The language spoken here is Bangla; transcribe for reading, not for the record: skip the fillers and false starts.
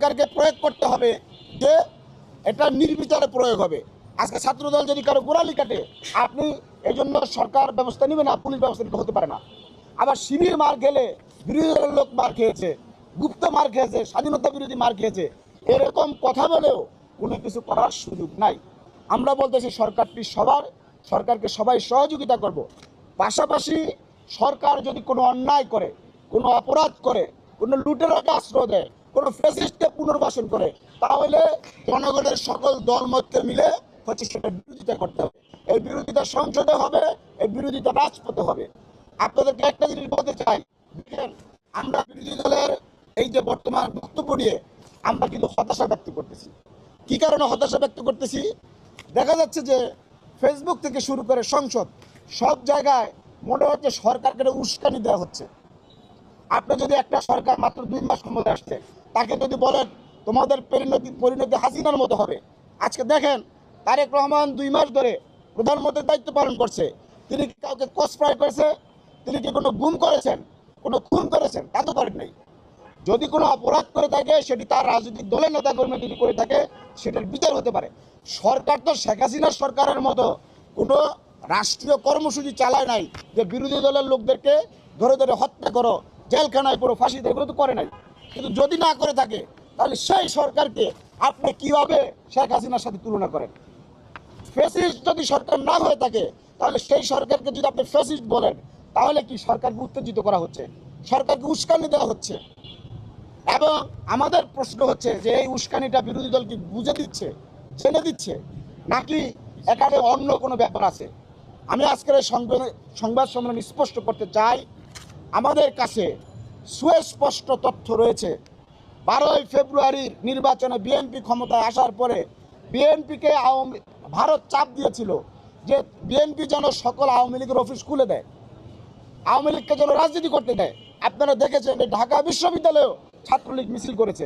সরকারকে প্রয়োগ করতে হবে যে এটা নির্বিচারে প্রয়োগ হবে। আজকে ছাত্রদল যদি কারো গোড়ালি কাটে, আপনি এই জন্য সরকার ব্যবস্থা নেবে না, পুলিশ ব্যবস্থা নিতে হতে পারে না। আবার শিবির মার খেলে বিরোধী দলের লোক মার খেয়েছে, গুপ্ত মার খেয়েছে, স্বাধীনতা বিরোধী মার খেয়েছে, এরকম কথা বলেও কোনো কিছু করার সুযোগ নাই। আমরা বলতেছি সরকারটি সবার, সরকারকে সবাই সহযোগিতা করব। পাশাপাশি সরকার যদি কোনো অন্যায় করে, কোনো অপরাধ করে, কোনো লুটেরাকে আশ্রয় দেয়, কোনো ফ্যাসিস্টকে পুনর্বাসন করে, তাহলে জনগণের সকল দলমতকে মিলে হচ্ছে সেটা বিরোধিতা করতে হবে। এই বিরোধিতা সংসদে হবে, এই বিরোধিতা রাজপথে হবে। আপনাদেরকে একটা জিনিস বলতে চাই, দেখেন আমরা বিরোধী দলের এই যে বর্তমান বক্তব্য নিয়ে আমরা কিন্তু হতাশা ব্যক্ত করতেছি। কি কারণে হতাশা ব্যক্ত করতেছি? দেখা যাচ্ছে যে ফেসবুক থেকে শুরু করে সংসদ, সব জায়গায় মনে হচ্ছে সরকারকে উস্কানি দেওয়া হচ্ছে। আপনি যদি একটা সরকার মাত্র 2 মাস ক্ষমতা আসছে, তাকে যদি বলেন তোমাদের পরিণতি হাসিনার মতো হবে, আজকে দেখেন তারেক রহমান 2 মাস ধরে প্রধানমন্ত্রীর দায়িত্ব পালন করছে। তিনি কি কাউকে কসপ্রায় করেছে? তিনি কি কোনো গুম করেছেন, কোনো খুন করেছেন? তা তো করেন নাই। যদি কোনো অপরাধ করে থাকে, সেটি তার রাজনৈতিক দলের নেতাকর্মী যদি করে থাকে, সেটার বিচার হতে পারে। সরকার তো শেখ হাসিনার সরকারের মতো কোনো রাষ্ট্রীয় কর্মসূচি চালায় নাই যে বিরোধী দলের লোকদেরকে ধরে ধরে হত্যা করো, জেলখানায় পুরো ফাঁসি দেয়, এগুলো তো করে নাই। কিন্তু যদি না করে থাকে, তাহলে সেই সরকারকে আপনি কিভাবে শেখ হাসিনার সাথে তুলনা করেন? ফ্যাসিস্ট যদি সরকার না হয়ে থাকে, তাহলে সেই সরকারকে যদি আপনি ফ্যাসিস্ট বলেন, তাহলে কি সরকারকে উত্তেজিত করা হচ্ছে, সরকারকে উস্কানি দেওয়া হচ্ছে। এবং আমাদের প্রশ্ন হচ্ছে যে এই উস্কানিটা বিরোধী দল কি বুঝে দিচ্ছে, জেনে দিচ্ছে, নাকি এখানে অন্য কোনো ব্যাপার আছে? আমি আজকের এই সংবাদ সম্মেলন স্পষ্ট করতে চাই, আমাদের কাছে সুস্পষ্ট তথ্য রয়েছে। 12ই ফেব্রুয়ারির নির্বাচনে বিএনপি ক্ষমতায় আসার পরে বিএনপিকে ভারত চাপ দিয়েছিল যে বিএনপি যেন সকল আওয়ামী লীগের অফিস খুলে দেয়, আওয়ামী লীগকে যেন রাজনীতি করতে দেয়। আপনারা দেখেছেন ঢাকা বিশ্ববিদ্যালয়েও ছাত্রলীগ মিছিল করেছে।